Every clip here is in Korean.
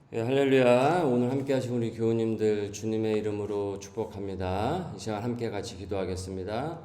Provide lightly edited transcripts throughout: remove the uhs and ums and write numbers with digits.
할렐루야. 오늘 함께 하신 우리 교우님들 주님의 이름으로 축복합니다. 이 시간 함께 같이 기도하겠습니다.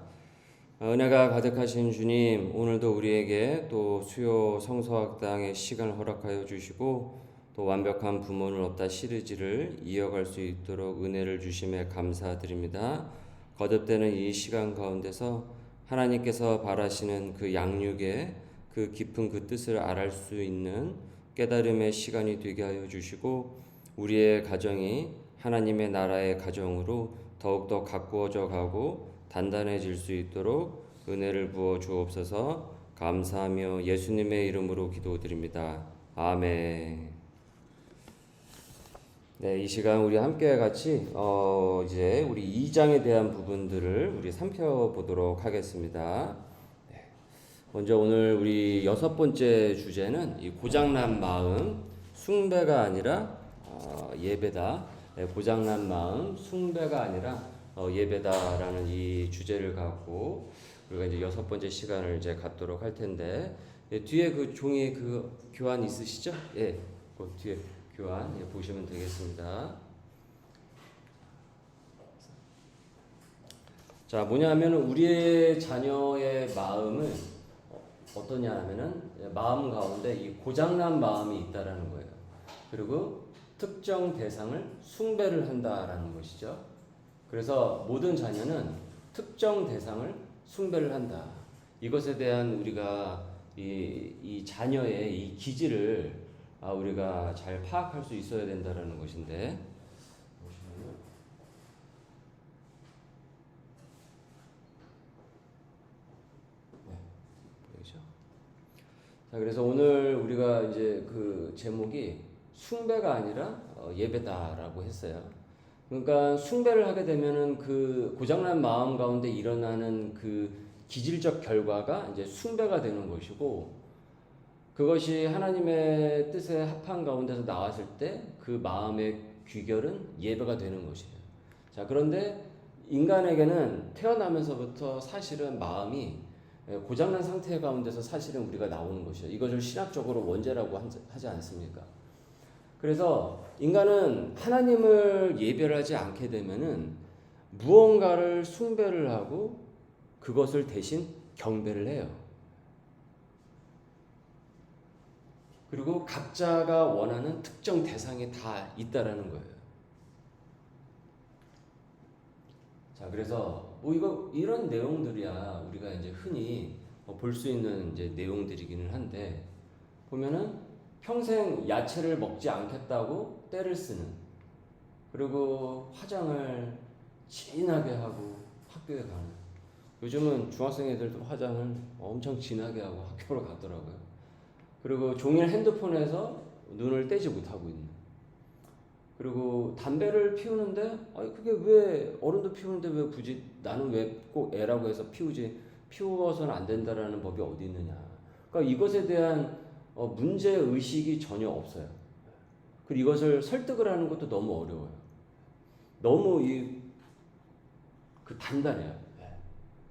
은혜가 가득하신 주님, 오늘도 우리에게 또 수요 성서학당의 시간을 허락하여 주시고 또 완벽한 부모는 없다 시리즈를 이어갈 수 있도록 은혜를 주심에 감사드립니다. 거듭되는 이 시간 가운데서 하나님께서 바라시는 그 양육의 그 깊은 그 뜻을 알할 수 있는 깨달음의 시간이 되게 하여 주시고 우리의 가정이 하나님의 나라의 가정으로 더욱더 가꾸어져 가고 단단해질 수 있도록 은혜를 부어 주옵소서. 감사하며 예수님의 이름으로 기도드립니다. 아멘. 네, 이 시간 우리 함께 같이 이제 우리 2장에 대한 부분들을 우리 살펴보도록 하겠습니다. 먼저 오늘 우리 6번째 주제는 이 고장난 마음, 숭배가 아니라 예배다. 고장난 마음, 숭배가 아니라 예배다라는 이 주제를 갖고 우리가 이제 6번째 시간을 이제 갖도록 할 텐데, 뒤에 그 종이 그 교환 있으시죠? 예, 그 뒤에 교환 보시면 되겠습니다. 자, 뭐냐면 우리의 자녀의 마음은 어떠냐 하면은 마음 가운데 이 고장난 마음이 있다라는 거예요. 그리고 특정 대상을 숭배를 한다라는 것이죠. 그래서 모든 자녀는 특정 대상을 숭배를 한다. 이것에 대한 우리가 이 자녀의 이 기질을 우리가 잘 파악할 수 있어야 된다라는 것인데, 자, 그래서 오늘 우리가 이제 그 제목이 숭배가 아니라 예배다라고 했어요. 그러니까 숭배를 하게 되면은 그 고장난 마음 가운데 일어나는 그 기질적 결과가 이제 숭배가 되는 것이고, 그것이 하나님의 뜻에 합한 가운데서 나왔을 때 그 마음의 귀결은 예배가 되는 것이에요. 자, 그런데 인간에게는 태어나면서부터 사실은 마음이 고장난 상태 가운데서 사실은 우리가 나오는 것이죠. 이것을 신학적으로 원죄라고 하지 않습니까? 그래서 인간은 하나님을 예배하지 않게 되면은 무언가를 숭배를 하고 그것을 대신 경배를 해요. 그리고 각자가 원하는 특정 대상이 다 있다라는 거예요. 자, 그래서 이런 내용들이야 우리가 이제 흔히 볼 수 있는 이제 내용들이기는 한데, 보면은 평생 야채를 먹지 않겠다고 떼를 쓰는, 그리고 화장을 진하게 하고 학교에 가는. 요즘은 중학생 애들도 화장을 엄청 진하게 하고 학교로 가더라고요. 그리고 종일 핸드폰에서 눈을 떼지 못하고 있는. 그리고 담배를 피우는데 그게 왜 어른도 피우는데 왜 굳이 나는 왜 꼭 애라고 해서 피워서는 안 된다라는 법이 어디 있느냐. 그러니까 이것에 대한 문제 의식이 전혀 없어요. 그리고 이것을 설득을 하는 것도 너무 어려워요. 너무 그 단단해요.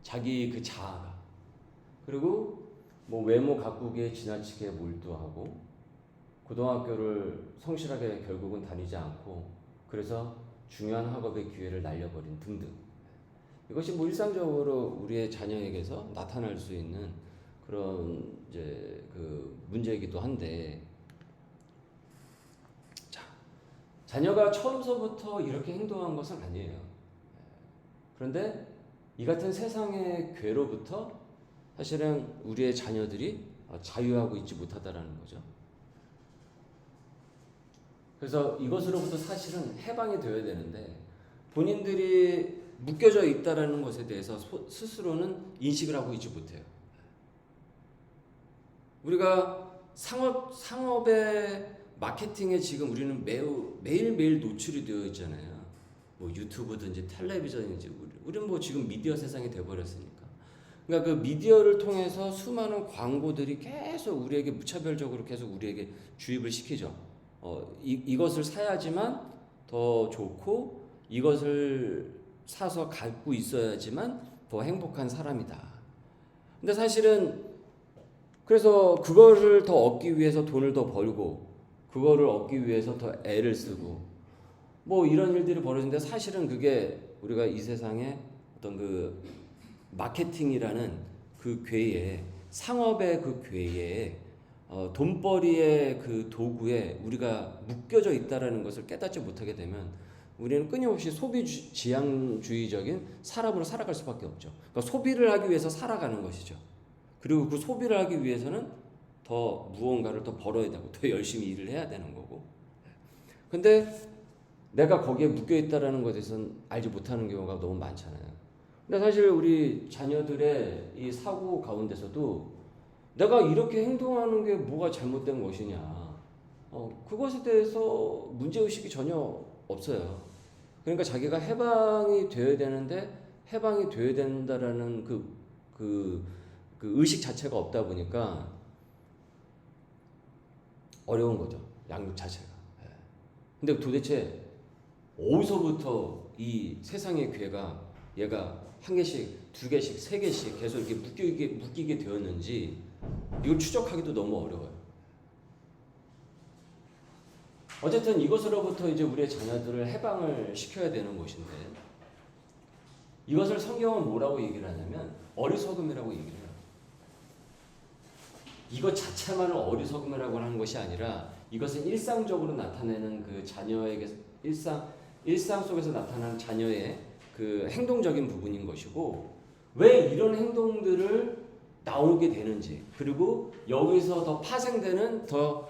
자기 그 자아가. 그리고 뭐 외모 가꾸기에 지나치게 몰두하고 고등학교를 성실하게 결국은 다니지 않고 그래서 중요한 학업의 기회를 날려버린 등등. 이것이 뭐 일상적으로 우리의 자녀에게서 나타날 수 있는 그런 이제 그 문제이기도 한데, 자, 자녀가 처음서부터 이렇게 행동한 것은 아니에요. 그런데 이 같은 세상의 괴로부터 사실은 우리의 자녀들이 자유하고 있지 못하다라는 거죠. 그래서 이것으로부터 사실은 해방이 되어야 되는데 본인들이 묶여져 있다라는 것에 대해서 스스로는 인식을 하고 있지 못해요. 우리가 상업의 마케팅에 지금 우리는 매일매일 노출이 되어 있잖아요. 뭐 유튜브든지 텔레비전인지 우리는 뭐 지금 미디어 세상이 돼버렸으니까. 그러니까 그 미디어를 통해서 수많은 광고들이 계속 우리에게 무차별적으로 계속 우리에게 주입을 시키죠. 이것을 사야지만 더 좋고 이것을 사서 갖고 있어야지만 더 행복한 사람이다. 근데 사실은 그래서 그거를 더 얻기 위해서 돈을 더 벌고 그거를 얻기 위해서 더 애를 쓰고 뭐 이런 일들이 벌어지는데 사실은 그게 우리가 이 세상에 어떤 그 마케팅이라는 그 괴에 상업의 그 괴에 돈벌이의 그 도구에 우리가 묶여져 있다라는 것을 깨닫지 못하게 되면 우리는 끊임없이 소비 지향주의적인 사람으로 살아갈 수밖에 없죠. 그러니까 소비를 하기 위해서 살아가는 것이죠. 그리고 그 소비를 하기 위해서는 더 무언가를 더 벌어야 되고 더 열심히 일을 해야 되는 거고. 근데 내가 거기에 묶여 있다라는 것에 대해서는 알지 못하는 경우가 너무 많잖아요. 근데 사실 우리 자녀들의 이 사고 가운데서도 내가 이렇게 행동하는 게 뭐가 잘못된 것이냐, 그것에 대해서 문제의식이 전혀 없어요. 그러니까 자기가 해방이 되어야 되는데 해방이 되어야 된다라는 그 의식 자체가 없다 보니까 어려운 거죠. 양육 자체가. 근데 도대체 어디서부터 이 세상의 괴가 얘가 한 개씩, 두 개씩, 세 개씩 계속 이렇게 묶이게 되었는지 이걸 추적하기도 너무 어려워요. 어쨌든 이것으로부터 이제 우리의 자녀들을 해방을 시켜야 되는 것인데 이것을 성경은 뭐라고 얘기를 하냐면 어리석음이라고 얘기를 해요. 이것 자체만을 어리석음이라고 하는 것이 아니라 이것은 일상적으로 나타내는 그 자녀에게 일상 속에서 나타나는 자녀의 그 행동적인 부분인 것이고 왜 이런 행동들을 나오게 되는지 그리고 여기서 더 파생되는 더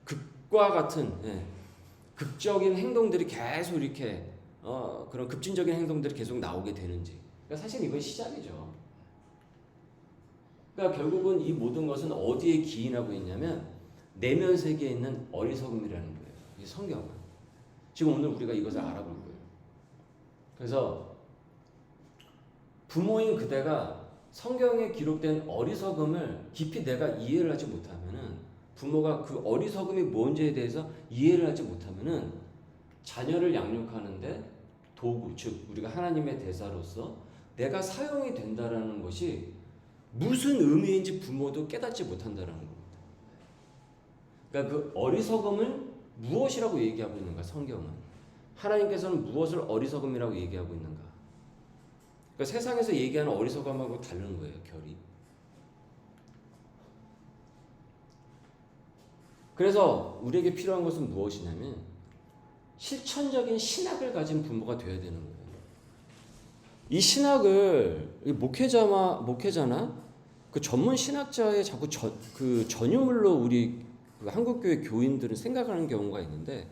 극과 같은 극적인 행동들이 계속 이렇게 그런 급진적인 행동들이 계속 나오게 되는지 그러니까 사실 이건 시작이죠. 그러니까 결국은 이 모든 것은 어디에 기인하고 있냐면 내면 세계에 있는 어리석음이라는 거예요. 이 성경은 지금 오늘 우리가 이것을 알아볼 거예요. 그래서 부모인 그대가 성경에 기록된 어리석음을 깊이 내가 이해를 하지 못하면은 부모가 그 어리석음이 뭔지에 대해서 이해를 하지 못하면은 자녀를 양육하는데 도구, 즉 우리가 하나님의 대사로서 내가 사용이 된다라는 것이 무슨 의미인지 부모도 깨닫지 못한다라는 겁니다. 그러니까 그 어리석음을 무엇이라고 얘기하고 있는가? 성경은 하나님께서는 무엇을 어리석음이라고 얘기하고 있는가? 그러니까 세상에서 얘기하는 어리석음하고 다른 거예요, 결이. 그래서 우리에게 필요한 것은 무엇이냐면 실천적인 신학을 가진 부모가 되어야 되는 거예요. 이 신학을 목회자나 그 전문 신학자의 자꾸 그 전유물로 우리 그 한국교회 교인들은 생각하는 경우가 있는데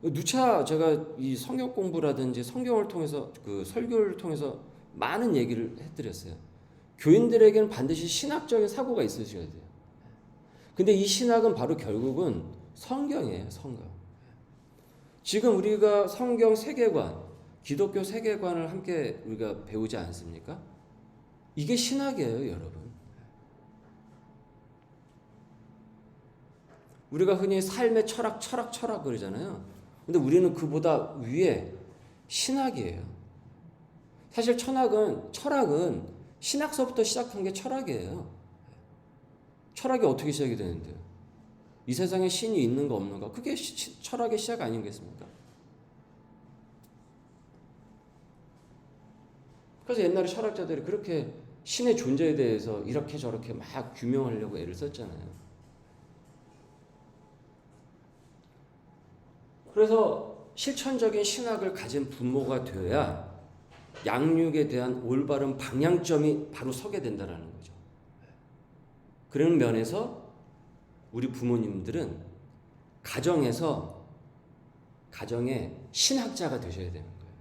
누차 제가 이 성경 공부라든지 성경을 통해서 그 설교를 통해서 많은 얘기를 해드렸어요. 교인들에게는 반드시 신학적인 사고가 있으셔야 돼요. 근데 이 신학은 바로 결국은 성경이에요. 성경. 지금 우리가 성경 세계관, 기독교 세계관을 함께 우리가 배우지 않습니까? 이게 신학이에요, 여러분. 우리가 흔히 삶의 철학 그러잖아요. 근데 우리는 그보다 위에 신학이에요. 사실 철학은 신학서부터 시작한 게 철학이에요. 철학이 어떻게 시작이 되는데요? 이 세상에 신이 있는가 없는가? 그게 철학의 시작 아니겠습니까? 그래서 옛날에 철학자들이 그렇게 신의 존재에 대해서 이렇게 저렇게 막 규명하려고 애를 썼잖아요. 그래서 실천적인 신학을 가진 부모가 되어야 양육에 대한 올바른 방향점이 바로 서게 된다는 거죠. 그런 면에서 우리 부모님들은 가정의 신학자가 되셔야 되는 거예요.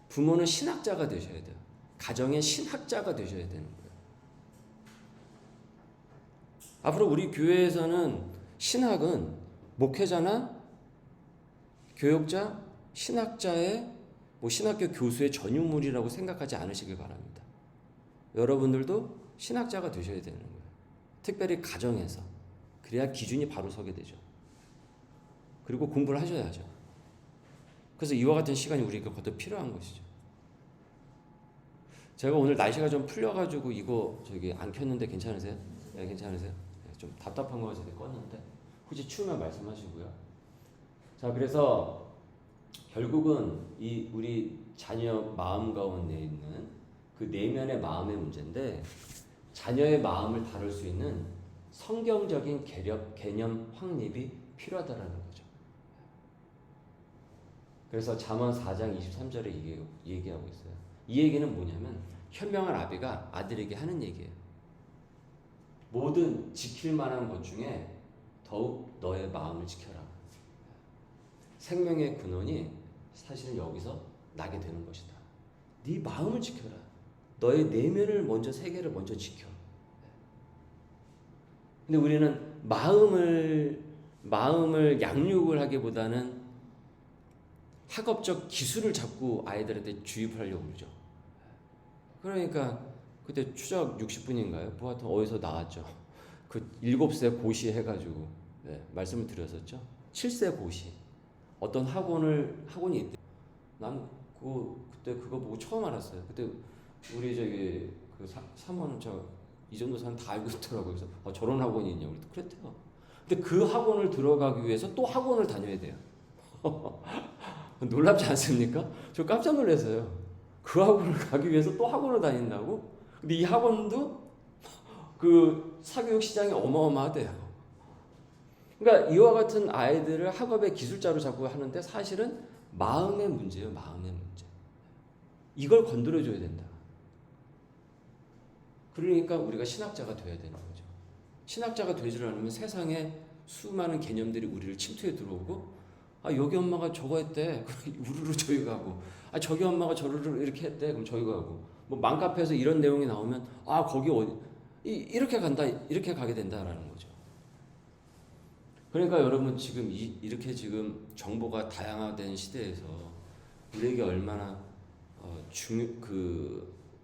부모는 신학자가 되셔야 돼요. 가정의 신학자가 되셔야 되는 거예요. 앞으로 우리 교회에서는 신학은 목회자나 교역자, 신학자의 신학교 교수의 전유물이라고 생각하지 않으시길 바랍니다. 여러분들도 신학자가 되셔야 되는 거예요. 특별히 가정에서. 그래야 기준이 바로 서게 되죠. 그리고 공부를 하셔야죠. 그래서 이와 같은 시간이 우리에게 거듭 필요한 것이죠. 제가 오늘 날씨가 좀 풀려가지고 이거 안 켰는데 괜찮으세요? 네, 괜찮으세요? 네, 좀 답답한 거 같아서 껐는데 혹시 추우면 말씀하시고요. 자, 그래서 결국은 이 우리 자녀 마음 가운데 있는 그 내면의 마음의 문제인데, 자녀의 마음을 다룰 수 있는 성경적인 개념 확립이 필요하다라는 거죠. 그래서 잠언 4장 23절에 얘기하고 있어요. 이 얘기는 뭐냐면 현명한 아비가 아들에게 하는 얘기예요. 모든 지킬 만한 것 중에 더욱 너의 마음을 지켜라. 생명의 근원이 사실은 여기서 나게 되는 것이다. 네 마음을 지켜라. 너의 내면을 먼저, 세계를 먼저 지켜. 근데 우리는 마음을 양육을 하기보다는 학업적 기술을 자꾸 아이들한테 주입하려고 그러죠. 그러니까 그때 추적 60분인가요? 뭐 하여튼 어디서 나왔죠. 그 7세 고시 해가지고 말씀을 드렸었죠. 7세 고시. 어떤 학원이 있대. 난 그때 그거 보고 처음 알았어요. 그때 우리 저기 그 사모는 이 정도 사람 다 알고 있더라고요. 그래서 저런 학원이 있냐고 그랬대요. 근데 그 학원을 들어가기 위해서 또 학원을 다녀야 돼요. 놀랍지 않습니까? 저 깜짝 놀랐어요. 그 학원을 가기 위해서 또 학원을 다닌다고? 근데 이 학원도 그 사교육 시장이 어마어마하대요. 그러니까 이와 같은 아이들을 학업의 기술자로 자꾸 하는데 사실은 마음의 문제예요. 마음의 문제. 이걸 건드려줘야 된다. 그러니까 우리가 신학자가 돼야 되는 거죠. 신학자가 되지 않으면 세상에 수많은 개념들이 우리를 침투해 들어오고, 여기 엄마가 저거 했대. 우르르 저기 가고, 저기 엄마가 저르르 이렇게 했대. 그럼 저기 가고, 뭐 맘카페에서 이런 내용이 나오면 거기 어디 이렇게 간다, 이렇게 가게 된다라는 거죠. 그러니까 여러분 지금 이렇게 지금 정보가 다양화된 시대에서 우리에게 얼마나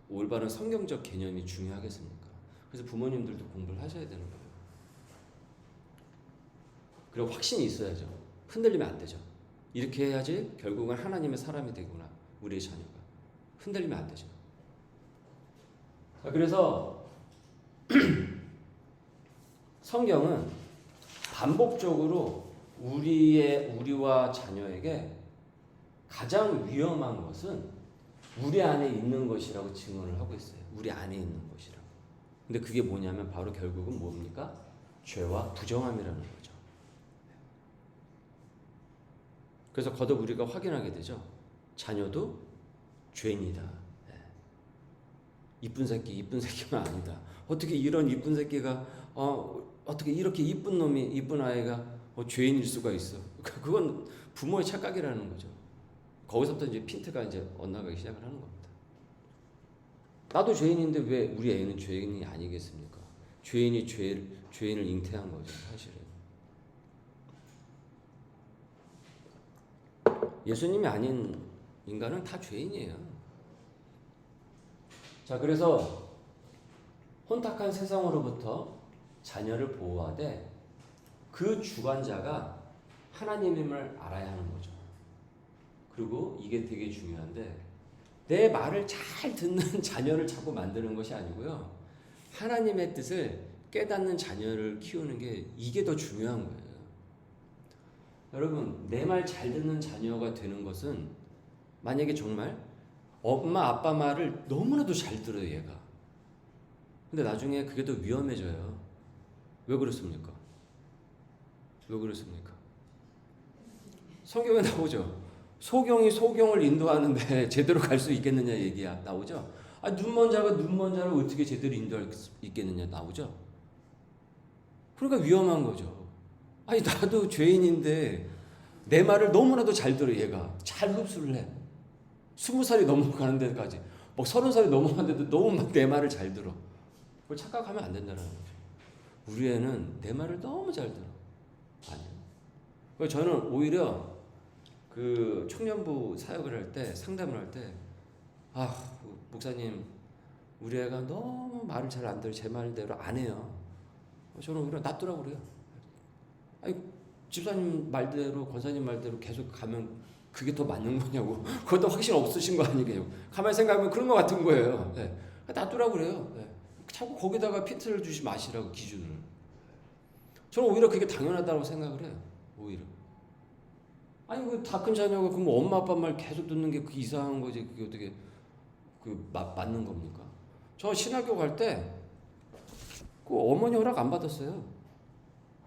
올바른 성경적 개념이 중요하겠습니까? 그래서 부모님들도 공부를 하셔야 되는 거예요. 그리고 확신이 있어야죠. 흔들리면 안 되죠. 이렇게 해야지 결국은 하나님의 사람이 되구나. 우리의 자녀가. 흔들리면 안 되죠. 그래서 성경은 반복적으로 우리와 자녀에게 가장 위험한 것은 우리 안에 있는 것이라고 증언을 하고 있어요. 우리 안에 있는 것이라고. 근데 그게 뭐냐면 바로 결국은 뭡니까? 죄와 부정함이라는 거죠. 그래서 거듭 우리가 확인하게 되죠. 자녀도 죄인이다. 이쁜 새끼가 아니다. 어떻게 이런 이쁜 새끼가 어떻게 이렇게 이쁜 아이가 죄인일 수가 있어? 그건 부모의 착각이라는 거죠. 거기서부터 이제 핀트가 이제 엇나가기 시작을 하는 겁니다. 나도 죄인인데 왜 우리 애는 죄인이 아니겠습니까? 죄인이 죄인을 잉태한 거죠, 사실은. 예수님이 아닌 인간은 다 죄인이에요. 자, 그래서 혼탁한 세상으로부터 자녀를 보호하되 그 주관자가 하나님임을 알아야 하는 거죠. 그리고 이게 되게 중요한데, 내 말을 잘 듣는 자녀를 자꾸 만드는 것이 아니고요, 하나님의 뜻을 깨닫는 자녀를 키우는 게 이게 더 중요한 거예요. 여러분, 내 말 잘 듣는 자녀가 되는 것은 만약에 정말 엄마 아빠 말을 너무나도 잘 들어요, 얘가. 근데 나중에 그게 더 위험해져요. 왜 그렇습니까? 왜 그렇습니까? 성경에 나오죠. 소경이 소경을 인도하는데 제대로 갈 수 있겠느냐 얘기야. 나오죠. 눈먼 자가 눈먼 자를 어떻게 제대로 인도할 수 있겠느냐 나오죠. 그러니까 위험한 거죠. 나도 죄인인데 내 말을 너무나도 잘 들어. 얘가 잘 흡수를 해. 20살이 넘어가는 데까지, 30살이 넘어가는데도 너무 내 말을 잘 들어. 그걸 착각하면 안 된다는 거죠. 우리 애는 내 말을 너무 잘 들어. 아니요. 저는 오히려 그 청년부 사역을 할 때, 상담을 할 때, 목사님, 우리 애가 너무 말을 잘 안 들어. 제 말대로 안 해요. 저는 오히려 놔두라고 그래요. 집사님 말대로, 권사님 말대로 계속 가면 그게 더 맞는 거냐고. 그것도 확신 없으신 거 아니게요. 가만히 생각하면 그런 거 같은 거예요. 놔두라고 그래요. 자꾸 거기다가 핀트를 주지 마시라고, 기준을. 저는 오히려 그게 당연하다고 생각을 해요. 오히려. 아니 그 다 큰 자녀가 그럼 엄마 아빠 말 계속 듣는 게 그 이상한 거지. 그게 어떻게 맞는 겁니까? 저 신학교 갈 때 그 어머니 허락 안 받았어요.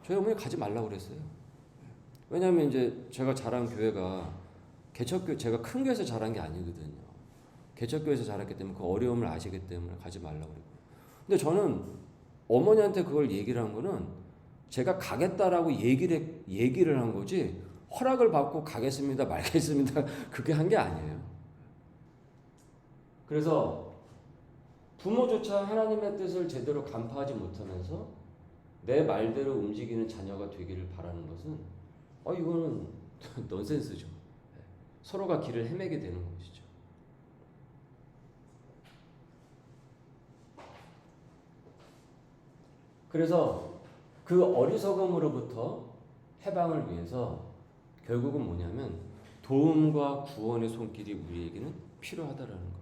저희 어머니 가지 말라고 그랬어요. 왜냐하면 이제 제가 자란 교회가 개척교, 제가 큰 교회에서 자란 게 아니거든요. 개척교회에서 자랐기 때문에 그 어려움을 아시기 때문에 가지 말라고 그랬고. 근데 저는 어머니한테 그걸 얘기를 한 거는 제가 가겠다라고 얘기를 한 거지 허락을 받고 가겠습니다 말겠습니다 그게 한 게 아니에요. 그래서 부모조차 하나님의 뜻을 제대로 간파하지 못하면서 내 말대로 움직이는 자녀가 되기를 바라는 것은 이거는 넌센스죠. 서로가 길을 헤매게 되는 것이죠. 그래서 그 어리석음으로부터 해방을 위해서 결국은 뭐냐면 도움과 구원의 손길이 우리에게는 필요하다라는 겁니다.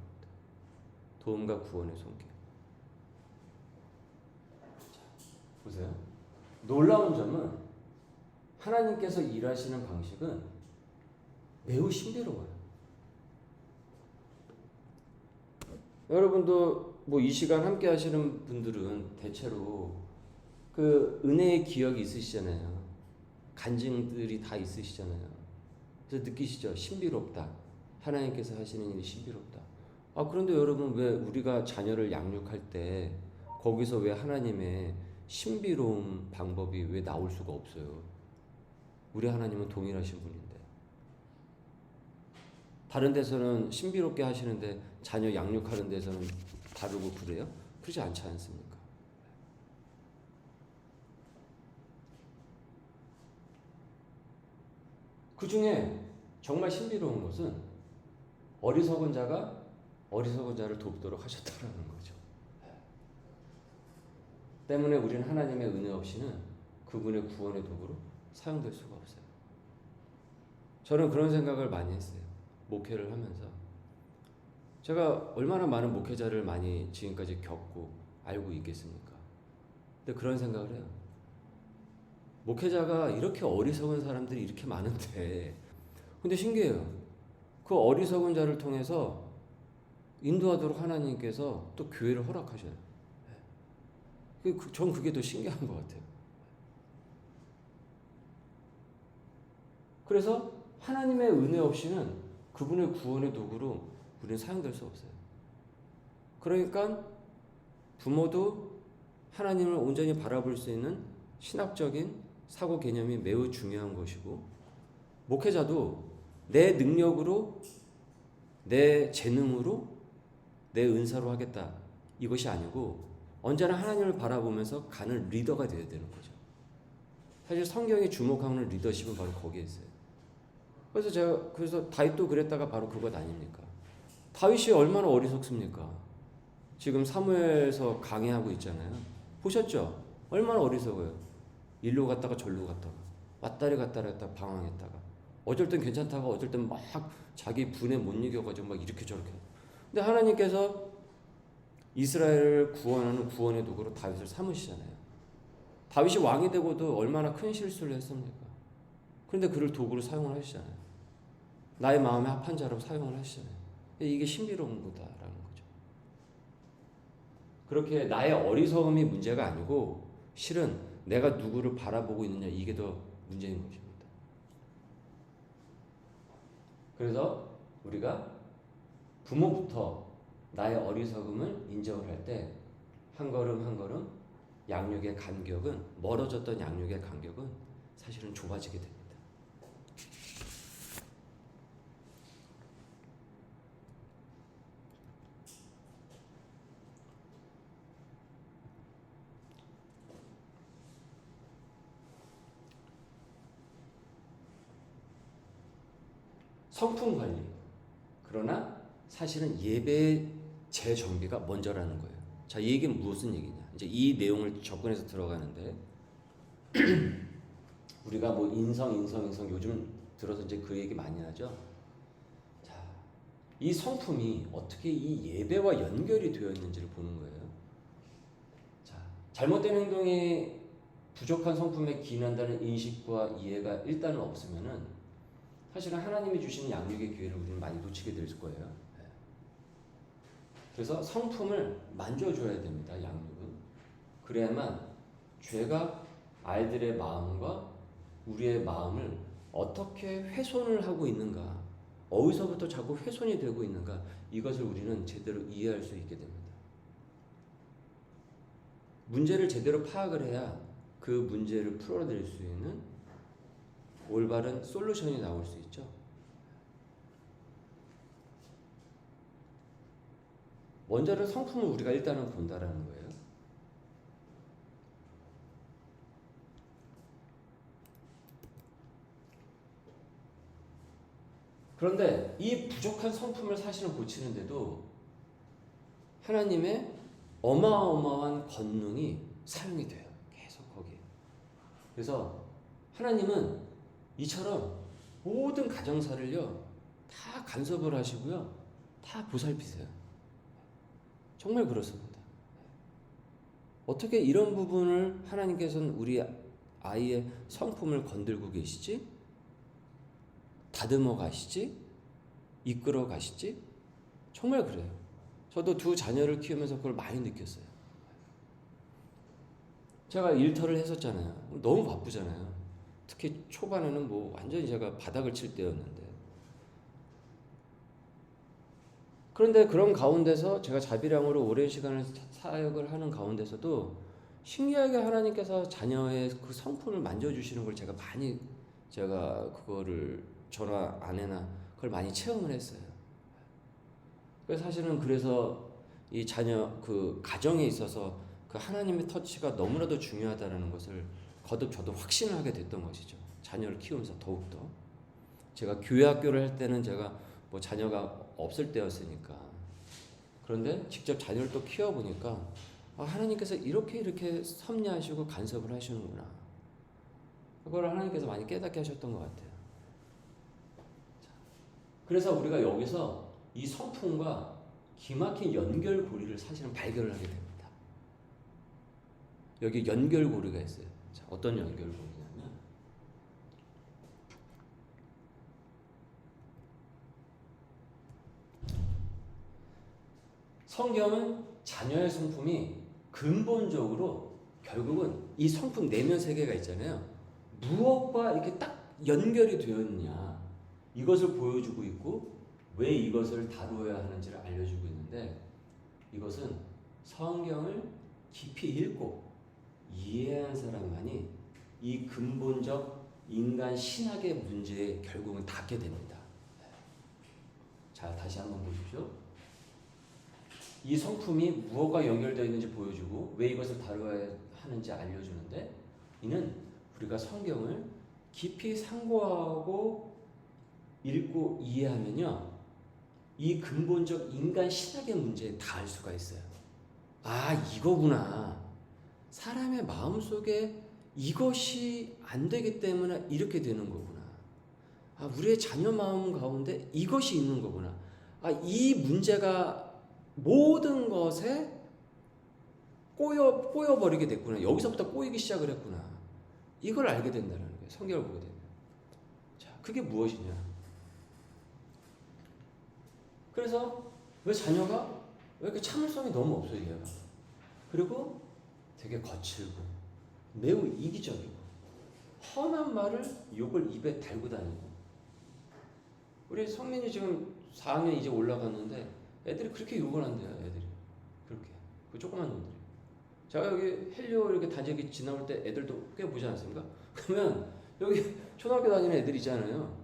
도움과 구원의 손길. 자, 보세요. 놀라운 점은 하나님께서 일하시는 방식은 매우 신비로워요. 여러분도 뭐 이 시간 함께 하시는 분들은 대체로 그 은혜의 기억이 있으시잖아요. 간증들이 다 있으시잖아요. 그래서 느끼시죠? 신비롭다. 하나님께서 하시는 일이 신비롭다. 그런데 여러분 왜 우리가 자녀를 양육할 때 거기서 왜 하나님의 신비로운 방법이 왜 나올 수가 없어요? 우리 하나님은 동일하신 분인데. 다른 데서는 신비롭게 하시는데 자녀 양육하는 데서는 다르고 그래요? 그렇지 않지 않습니까? 그 중에 정말 신비로운 것은 어리석은 자가 어리석은 자를 돕도록 하셨다는 거죠. 때문에 우리는 하나님의 은혜 없이는 그분의 구원의 도구로 사용될 수가 없어요. 저는 그런 생각을 많이 했어요. 목회를 하면서. 제가 얼마나 많은 목회자를 많이 지금까지 겪고 알고 있겠습니까? 근데 그런 생각을 해요. 목회자가 이렇게 어리석은 사람들이 이렇게 많은데 근데 신기해요. 그 어리석은 자를 통해서 인도하도록 하나님께서 또 교회를 허락하셔요. 전 그게 더 신기한 것 같아요. 그래서 하나님의 은혜 없이는 그분의 구원의 도구로 우리는 사용될 수 없어요. 그러니까 부모도 하나님을 온전히 바라볼 수 있는 신학적인 사고 개념이 매우 중요한 것이고, 목회자도 내 능력으로, 내 재능으로, 내 은사로 하겠다 이것이 아니고 언제나 하나님을 바라보면서 가는 리더가 되어야 되는 거죠. 사실 성경이 주목하는 리더십은 바로 거기에 있어요. 그래서 다윗도 그랬다가 바로 그것 아닙니까? 다윗이 얼마나 어리석습니까? 지금 사무엘서 강해하고 있잖아요. 보셨죠? 얼마나 어리석어요. 일로 갔다가 절로 갔다가 왔다리 갔다리 했다가 방황했다가 어쩔 땐 괜찮다가 어쩔 땐 막 자기 분에 못 이겨가지고 막 이렇게 저렇게. 근데 하나님께서 이스라엘을 구원하는 구원의 도구로 다윗을 삼으시잖아요. 다윗이 왕이 되고도 얼마나 큰 실수를 했습니까? 그런데 그를 도구로 사용을 하시잖아요. 나의 마음에 합한 자로 사용을 하시잖아요. 이게 신비로운 거다라는 거죠. 그렇게 나의 어리석음이 문제가 아니고 실은 내가 누구를 바라보고 있느냐 이게 더 문제인 것입니다. 그래서 우리가 부모부터 나의 어리석음을 인정을 할 때 한 걸음 한 걸음 양육의 간격은, 멀어졌던 양육의 간격은 사실은 좁아지게 됩니다. 성품 관리. 그러나 사실은 예배의 재정비가 먼저라는 거예요. 자, 이 얘기는 무슨 얘기냐? 이제 이 내용을 접근해서 들어가는데 우리가 뭐 인성 요즘 들어서 이제 그 얘기 많이 하죠. 자, 이 성품이 어떻게 이 예배와 연결이 되어 있는지를 보는 거예요. 자, 잘못된 행동이 부족한 성품에 기인한다는 인식과 이해가 일단은 없으면은 사실은 하나님이 주시는 양육의 기회를 우리는 많이 놓치게 될 거예요. 네. 그래서 성품을 만져줘야 됩니다. 양육은. 그래야만 죄가 아이들의 마음과 우리의 마음을 어떻게 훼손을 하고 있는가, 어디서부터 자꾸 훼손이 되고 있는가, 이것을 우리는 제대로 이해할 수 있게 됩니다. 문제를 제대로 파악을 해야 그 문제를 풀어낼 수 있는 올바른 솔루션이 나올 수 있죠. 먼저는 성품을 우리가 일단은 본다라는 거예요. 그런데 이 부족한 성품을 사실은 고치는데도 하나님의 어마어마한 권능이 사용이 돼요. 계속 거기에. 그래서 하나님은 이처럼 모든 가정사를요 다 간섭을 하시고요 다 보살피세요. 정말 그렇습니다. 어떻게 이런 부분을 하나님께서는 우리 아이의 성품을 건들고 계시지? 다듬어 가시지? 이끌어 가시지? 정말 그래요. 저도 두 자녀를 키우면서 그걸 많이 느꼈어요. 제가 일터를 했었잖아요. 너무 바쁘잖아요. 특히 초반에는 뭐 완전히 제가 바닥을 칠 때였는데. 그런데 그런 가운데서 제가 자비량으로 오랜 시간을 사역을 하는 가운데서도 신기하게 하나님께서 자녀의 그 성품을 만져주시는 걸 제가 그거를 전화 아내나 그걸 많이 체험을 했어요. 그래서 사실은 그래서 이 자녀 그 가정에 있어서 그 하나님의 터치가 너무나도 중요하다는 것을 거듭 저도 확신을 하게 됐던 것이죠. 자녀를 키우면서 더욱더. 제가 교회 학교를 할 때는 제가 뭐 자녀가 없을 때였으니까. 그런데 직접 자녀를 또 키워보니까 하나님께서 이렇게 섭리하시고 간섭을 하시는구나. 그걸 하나님께서 많이 깨닫게 하셨던 것 같아요. 그래서 우리가 여기서 이 성품과 기막힌 연결고리를 사실은 발견을 하게 됩니다. 여기 연결고리가 있어요. 자, 어떤 연결고리냐면 성경은 자녀의 성품이 근본적으로 결국은 이 성품 내면 세계가 있잖아요. 무엇과 이렇게 딱 연결이 되어 있느냐 이것을 보여주고 있고 왜 이것을 다루어야 하는지를 알려주고 있는데 이것은 성경을 깊이 읽고 이해한 사람만이 이 근본적 인간 신학의 문제에 결국은 닿게 됩니다. 자, 다시 한번 보십시오. 이 성품이 무엇과 연결되어 있는지 보여주고 왜 이것을 다루어야 하는지 알려주는데 이는 우리가 성경을 깊이 상고하고 읽고 이해하면요 이 근본적 인간 신학의 문제에 닿을 수가 있어요. 아, 이거구나. 사람의 마음속에 이것이 안 되기 때문에 이렇게 되는 거구나. 아, 우리의 자녀 마음 가운데 이것이 있는 거구나. 아, 이 문제가 모든 것에 꼬여버리게 됐구나. 여기서부터 꼬이기 시작을 했구나. 이걸 알게 된다는 거예요. 성경을 보게 되면. 자, 그게 무엇이냐? 그래서 왜 자녀가 왜 이렇게 참을성이 너무 없어요, 얘가. 그리고 되게 거칠고 매우 이기적이고 험한 말을 욕을 입에 달고 다니고. 우리 성민이 지금 4학년 이제 올라갔는데 애들이 그렇게 욕을 한대요. 애들이 그렇게 그 조그만 놈들이. 제가 여기 헬리오 이렇게 단지기 지나올 때 애들도 꽤 보지 않습니까? 그러면 여기 초등학교 다니는 애들 있잖아요.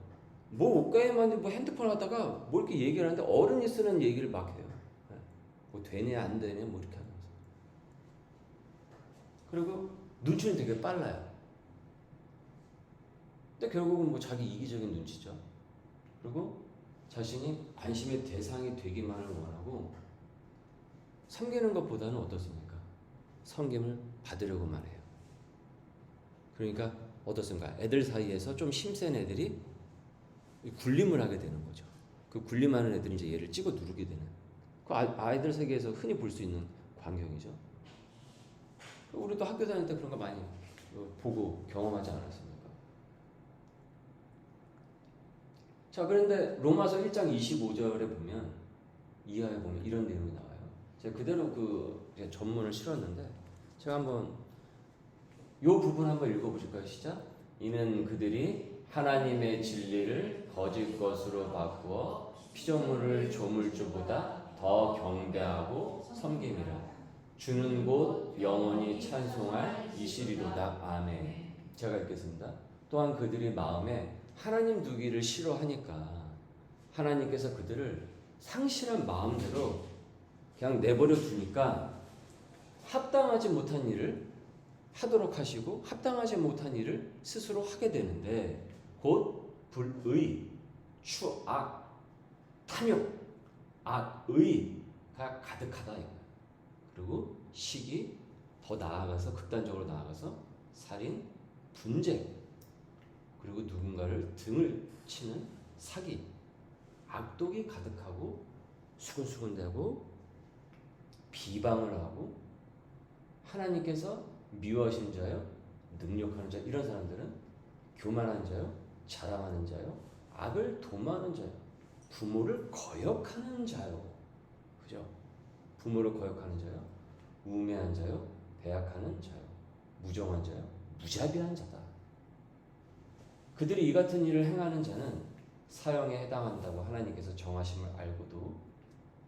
뭐 게임하는데 뭐 핸드폰 하다가 뭐 이렇게 얘기를 하는데 어른이 쓰는 얘기를 막 해요. 뭐 되네 안 되네 뭐 이렇게 하면서. 그리고 눈치는 되게 빨라요. 근데 결국은 뭐 자기 이기적인 눈치죠. 그리고 자신이 관심의 대상이 되기만을 원하고 섬기는 것보다는 어떻습니까? 섬김을 받으려고만 해요. 그러니까 어떻습니까? 애들 사이에서 좀 힘센 애들이 굴림을 하게 되는 거죠. 그 굴림하는 애들이 이제 얘를 찍어 누르게 되는. 그 아이들 세계에서 흔히 볼 수 있는 광경이죠. 우리도 학교 다닐 때 그런 거 많이 보고 경험하지 않았습니까? 자, 그런데 로마서 1장 25절에 보면 이하에 보면 이런 내용이 나와요. 제가 그대로 제가 전문을 실었는데 제가 한번 요 부분 한번 읽어보실까요? 시작. 이는 그들이 하나님의 진리를 거짓 것으로 바꾸어 피조물을 조물주보다 더 경배하고 섬김이라. 주는 곧 영원히 찬송할 이시리로다. 아멘. 제가 읽겠습니다. 또한 그들이 마음에 하나님 두기를 싫어하니까 하나님께서 그들을 상실한 마음대로 그냥 내버려 두니까 합당하지 못한 일을 하도록 하시고 합당하지 못한 일을 스스로 하게 되는데 곧 불의, 추악, 탐욕, 악의가 가득하다 이거예요. 그리고 시기, 더 나아가서 극단적으로 나아가서 살인, 분쟁, 그리고 누군가를 등을 치는 사기, 악독이 가득하고 수근수근대고 비방을 하고 하나님께서 미워하시는 자요, 능력하는 자, 이런 사람들은 교만한 자요, 자랑하는 자요, 악을 도모하는 자요, 부모를 거역하는 자요, 그죠? 부모를 거역하는 자요, 우매한 자요, 배약하는 자요, 무정한 자요, 무자비한 자다. 그들이 이 같은 일을 행하는 자는 사형에 해당한다고 하나님께서 정하심을 알고도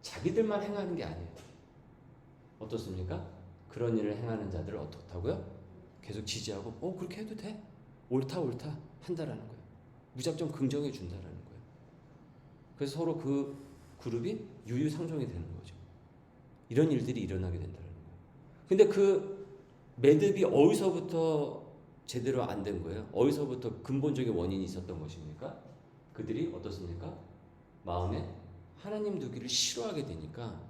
자기들만 행하는 게 아니에요. 어떻습니까? 그런 일을 행하는 자들을 어떻다고요? 계속 지지하고 그렇게 해도 돼. 옳다 한다라는 거예요. 무작정 긍정해 준다라는 거예요. 그래서 서로 그 그룹이 유유상종이 되는 거죠. 이런 일들이 일어나게 된다는 거예요. 근데 그 매듭이 어디서부터 제대로 안 된 거예요? 어디서부터 근본적인 원인이 있었던 것입니까? 그들이 어떻습니까? 마음에 하나님 두기를 싫어하게 되니까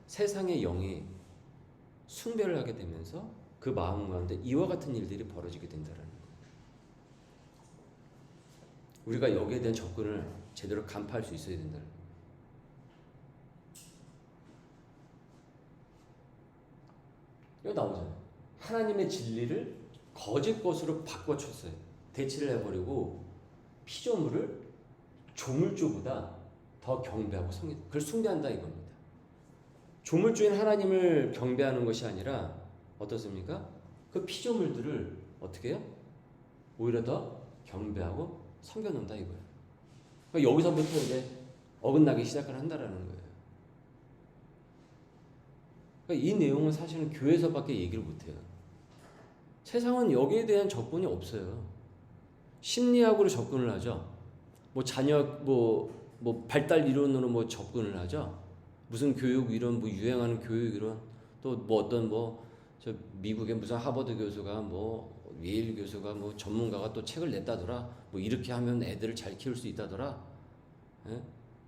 세상의 영이 숭배를 하게 되면서 그 마음 가운데 이와 같은 일들이 벌어지게 된다는 거예요. 우리가 여기에 대한 접근을 제대로 간파할 수 있어야 된다는 거예요. 여기 나오잖아요. 하나님의 진리를 거짓 것으로 바꿔쳤어요. 대치를 해버리고 피조물을 조물주보다 더 경배하고 섬긴다. 그걸 숭배한다 이겁니다. 조물주인 하나님을 경배하는 것이 아니라 어떻습니까? 그 피조물들을 어떻게 해요? 오히려 더 경배하고 섬겨놓는다 이거예요. 그러니까 여기서부터 이제 어긋나기 시작을 한다라는 거예요. 그러니까 이 내용은 사실은 교회에서밖에 얘기를 못해요. 세상은 여기에 대한 접근이 없어요. 심리학으로 접근을 하죠. 자녀 발달 이론으로 접근을 하죠. 무슨 교육 이론, 유행하는 교육 이론, 또 어떤 저 미국의 무슨 하버드 교수가 예일 교수가 전문가가 또 책을 냈다더라. 이렇게 하면 애들을 잘 키울 수 있다더라. 예?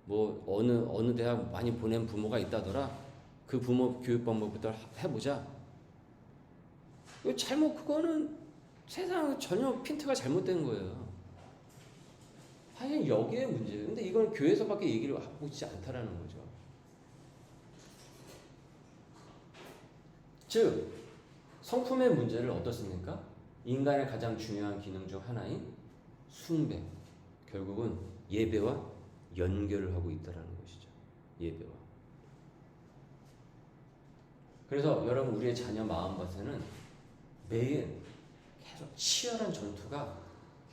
어느 대학 많이 보낸 부모가 있다더라. 그 부모 교육 방법부터 해보자. 그거는 세상 전혀 핀트가 잘못된 거예요. 사실 여기에 문제예요. 근데 이건 교회에서밖에 얘기를 하고 있지 않다라는 거죠. 즉, 성품의 문제를 어떻습니까? 인간의 가장 중요한 기능 중 하나인 숭배. 결국은 예배와 연결을 하고 있다라는 것이죠. 예배와. 그래서 여러분 우리의 자녀 마음밭에는 매일 계속 치열한 전투가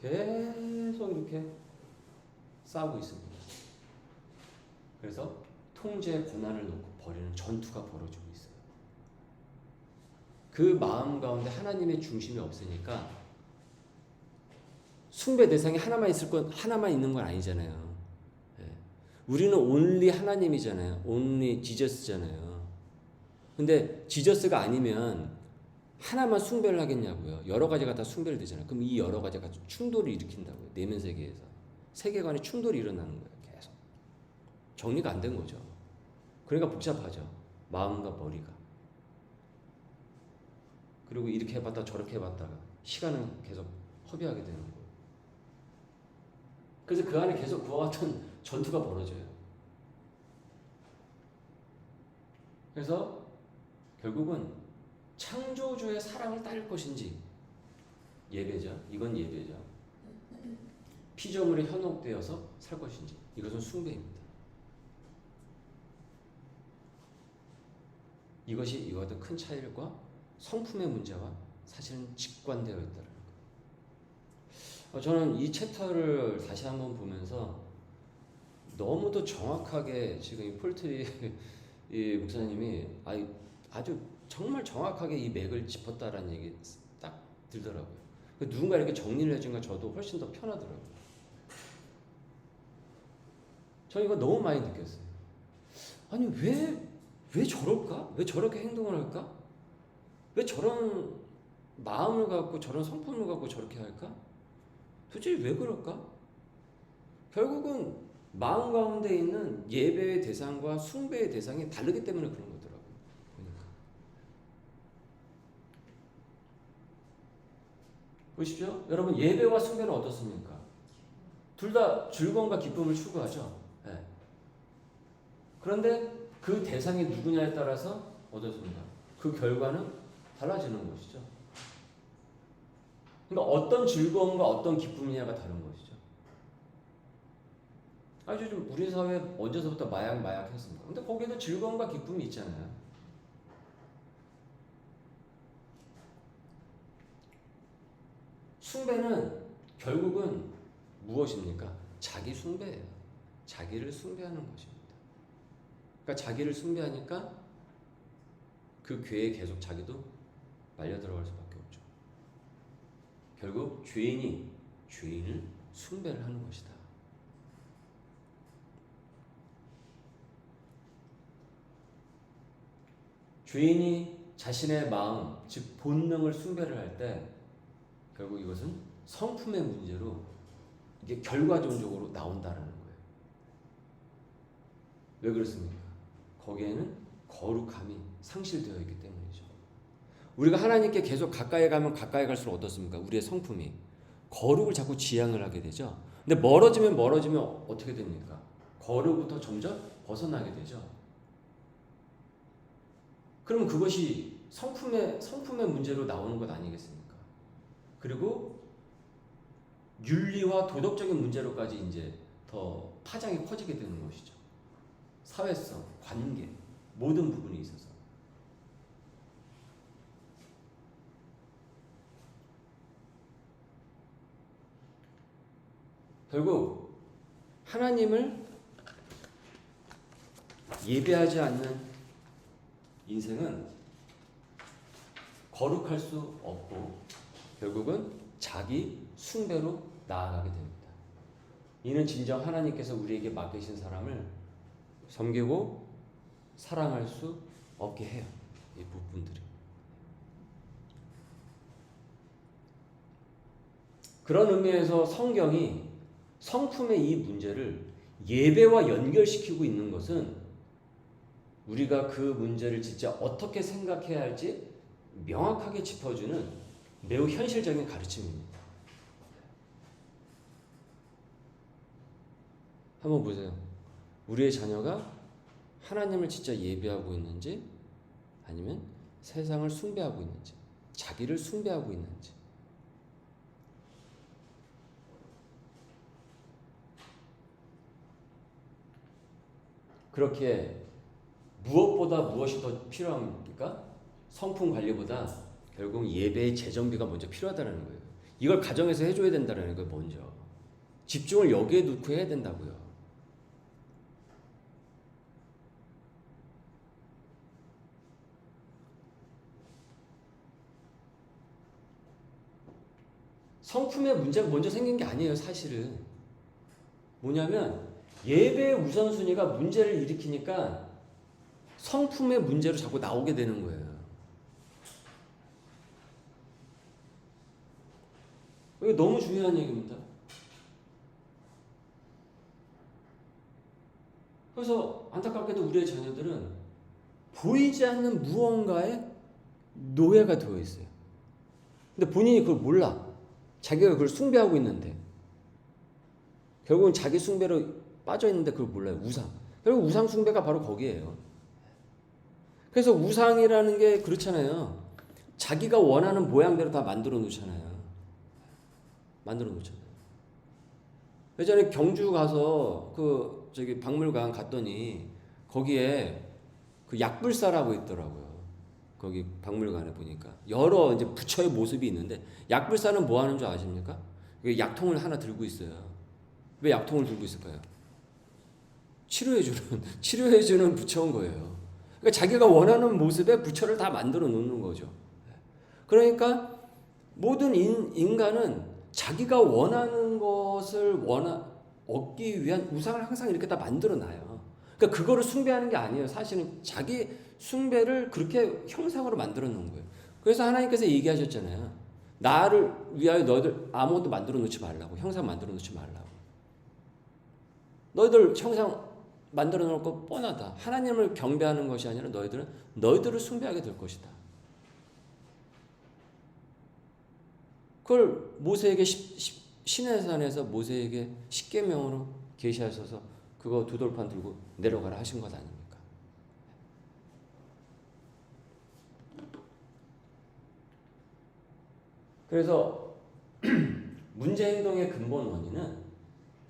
계속 이렇게 싸우고 있습니다. 그래서 통제의 고난을 놓고 벌이는 전투가 벌어지고 있어요. 그 마음 가운데 하나님의 중심이 없으니까 숭배 대상이 하나만 있는 건 아니잖아요. 네. 우리는 온리 하나님이잖아요. 온리 지저스잖아요. 근데 지저스가 아니면 하나만 숭배를 하겠냐고요. 여러 가지가 다 숭배를 되잖아요. 그럼 이 여러 가지가 충돌을 일으킨다고요. 내면 세계에서. 세계관에 충돌이 일어나는 거예요. 계속. 정리가 안 된 거죠. 그러니까 복잡하죠. 마음과 머리가. 그리고 이렇게 해봤다 저렇게 해봤다가 시간은 계속 허비하게 되는 거예요. 그래서 그 안에 계속 그와 같은 전투가 벌어져요. 그래서 결국은 창조주의 사랑을 따를 것인지, 예배죠. 이건 예배죠. 피조물에 현혹되어서 살 것인지, 이것은 숭배입니다. 이것이 이와도 큰 차이과 성품의 문제와 사실은 직관되어 있다는 거. 저는 이 챕터를 다시 한번 보면서 너무도 정확하게 지금 이 폴트리 이 목사님이 아주 정말 정확하게 이 맥을 짚었다라는 얘기 딱 들더라고요. 누군가 이렇게 정리를 해주니까 저도 훨씬 더 편하더라고요. 저는 이거 너무 많이 느꼈어요. 아니 왜 저럴까? 왜 저렇게 행동을 할까? 왜 저런 마음을 갖고 저런 성품을 갖고 저렇게 할까? 도대체 왜 그럴까? 결국은 마음 가운데 있는 예배의 대상과 숭배의 대상이 다르기 때문에 그런 거더라고요. 보니까. 보십시오. 여러분, 예배와 숭배는 어떻습니까? 둘 다 즐거움과 기쁨을 추구하죠. 네. 그런데 그 대상이 누구냐에 따라서 어떻습니까? 그 결과는 달라지는 것이죠. 그러니까 어떤 즐거움과 어떤 기쁨이냐가 다른 것이죠. 요즘 우리 사회 언제서부터 마약 했습니까? 근데 거기에도 즐거움과 기쁨이 있잖아요. 숭배는 결국은 무엇입니까? 자기 숭배예요. 자기를 숭배하는 것입니다. 그러니까 자기를 숭배하니까 그 괴에 계속 자기도 말려 들어갈 수밖에 없죠. 결국 죄인이 죄인을 숭배를 하는 것이다. 죄인이 자신의 마음, 즉 본능을 숭배를 할 때 결국 이것은 성품의 문제로 이게 결과적으로 나온다는 거예요. 왜 그렇습니까? 거기에는 거룩함이 상실되어 있기 때문이죠. 우리가 하나님께 계속 가까이 가면 가까이 갈수록 어떻습니까? 우리의 성품이 거룩을 자꾸 지향을 하게 되죠. 근데 멀어지면 어떻게 됩니까? 거룩부터 점점 벗어나게 되죠. 그러면 그것이 성품의 문제로 나오는 것 아니겠습니까? 그리고 윤리와 도덕적인 문제로까지 이제 더 파장이 커지게 되는 것이죠. 사회성, 관계, 모든 부분에 있어서. 결국 하나님을 예배하지 않는 인생은 거룩할 수 없고 결국은 자기 숭배로 나아가게 됩니다. 이는 진정 하나님께서 우리에게 맡기신 사람을 섬기고 사랑할 수 없게 해요. 이 부분들이. 그런 의미에서 성경이 성품의 이 문제를 예배와 연결시키고 있는 것은 우리가 그 문제를 진짜 어떻게 생각해야 할지 명확하게 짚어주는 매우 현실적인 가르침입니다. 한번 보세요. 우리의 자녀가 하나님을 진짜 예배하고 있는지 아니면 세상을 숭배하고 있는지 자기를 숭배하고 있는지 그렇게 무엇보다 무엇이 더 필요합니까? 성품 관리보다 결국 예배의 재정비가 먼저 필요하다는 거예요. 이걸 가정에서 해줘야 된다는 거예요. 먼저 집중을 여기에 놓고 해야 된다고요. 성품의 문제가 먼저 생긴 게 아니에요. 사실은 뭐냐면 예배의 우선순위가 문제를 일으키니까 성품의 문제로 자꾸 나오게 되는 거예요. 이게 너무 중요한 얘기입니다. 그래서 안타깝게도 우리의 자녀들은 보이지 않는 무언가에 노예가 되어 있어요. 근데 본인이 그걸 몰라. 자기가 그걸 숭배하고 있는데 결국은 자기 숭배로 빠져 있는데 그걸 몰라요. 우상. 결국 우상 숭배가 바로 거기에요. 그래서 우상이라는 게 그렇잖아요. 자기가 원하는 모양대로 다 만들어 놓잖아요. 만들어 놓잖아요. 예전에 경주 가서 그 저기 박물관 갔더니 거기에 그 약불사라고 있더라고요. 거기 박물관에 보니까 여러 이제 부처의 모습이 있는데 약불사는 뭐 하는 줄 아십니까? 약통을 하나 들고 있어요. 왜 약통을 들고 있을까요? 치료해주는 부처인 거예요. 그러니까 자기가 원하는 모습의 부처를 다 만들어 놓는 거죠. 그러니까 모든 인간은 자기가 원하는 것을 얻기 위한 우상을 항상 이렇게 다 만들어 놔요. 그러니까 그거를 숭배하는 게 아니에요. 사실은 자기 숭배를 그렇게 형상으로 만들어 놓은 거예요. 그래서 하나님께서 얘기하셨잖아요. 나를 위하여 너희들 아무것도 만들어 놓지 말라고. 형상 만들어 놓지 말라고. 너희들 형상 만들어 놓을 거 뻔하다. 하나님을 경배하는 것이 아니라 너희들을 숭배하게 될 것이다. 그걸 모세에게 시내산에서 모세에게 십계명으로 계시하셔서 그거 두 돌판 들고 내려가라 하신 것 아닙니까? 그래서 문제 행동의 근본 원인은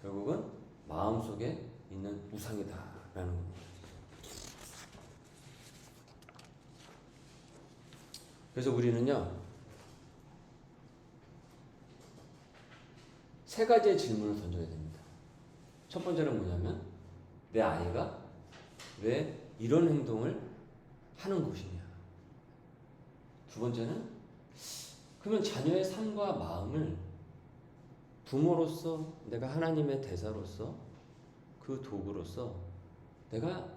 결국은 마음속에 있는 우상이다라는 겁니다. 그래서 우리는요, 세 가지의 질문을 던져야 됩니다. 첫 번째는 뭐냐면 내 아이가 왜 이런 행동을 하는 것이냐. 두 번째는 그러면 자녀의 삶과 마음을 부모로서 내가 하나님의 대사로서 그 도구로서 내가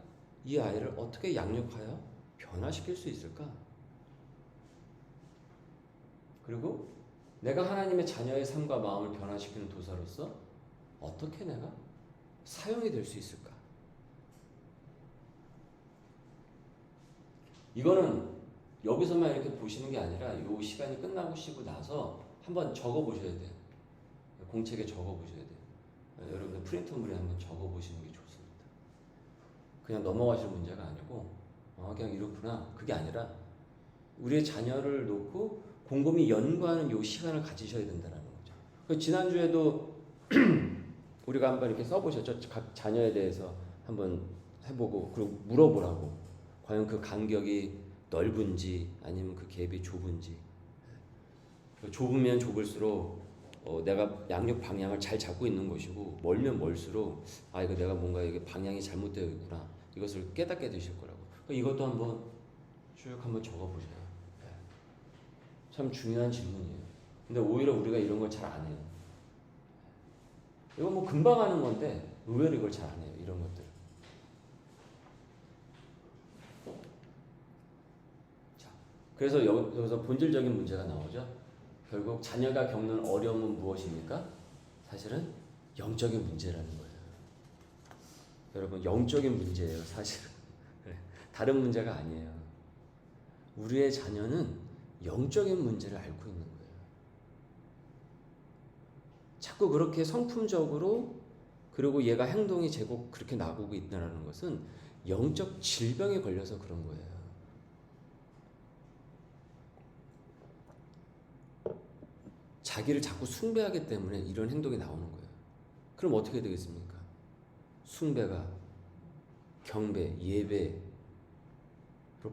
이 아이를 어떻게 양육하여 변화시킬 수 있을까? 그리고 내가 하나님의 자녀의 삶과 마음을 변화시키는 도사로서 어떻게 내가 사용이 될 수 있을까? 이거는 여기서만 이렇게 보시는 게 아니라 이 시간이 끝나고 쉬고 나서 한번 적어보셔야 돼요. 공책에 적어보셔야 돼요. 여러분들 프린터물에 한번 적어보시는 게 좋습니다. 그냥 넘어가실 문제가 아니고 그냥 이렇구나. 그게 아니라 우리의 자녀를 놓고 곰곰이 연구하는 요 시간을 가지셔야 된다는 거죠. 지난주에도 우리가 한번 이렇게 써보셨죠. 각 자녀에 대해서 한번 해보고 그리고 물어보라고. 과연 그 간격이 넓은지 아니면 그 갭이 좁은지. 좁으면 좁을수록 내가 양육 방향을 잘 잡고 있는 것이고 멀면 멀수록 이거 내가 뭔가 이게 방향이 잘못되어 있구나. 이것을 깨닫게 되실 거라고. 이것도 한번 쭉 한번 적어보세요. 참 중요한 질문이에요. 근데 오히려 우리가 이런 걸 잘 안 해요. 이거 뭐 금방 하는 건데 의외로 이걸 잘 안 해요. 이런 것들. 자, 그래서 여기서 본질적인 문제가 나오죠. 결국 자녀가 겪는 어려움은 무엇입니까? 사실은 영적인 문제라는 거예요. 여러분, 영적인 문제예요. 사실은. 다른 문제가 아니에요. 우리의 자녀는 영적인 문제를 앓고 있는 거예요. 자꾸 그렇게 성품적으로 그리고 얘가 행동이 제법 그렇게 나오고 있다는 것은 영적 질병에 걸려서 그런 거예요. 자기를 자꾸 숭배하기 때문에 이런 행동이 나오는 거예요. 그럼 어떻게 되겠습니까? 숭배가 경배, 예배로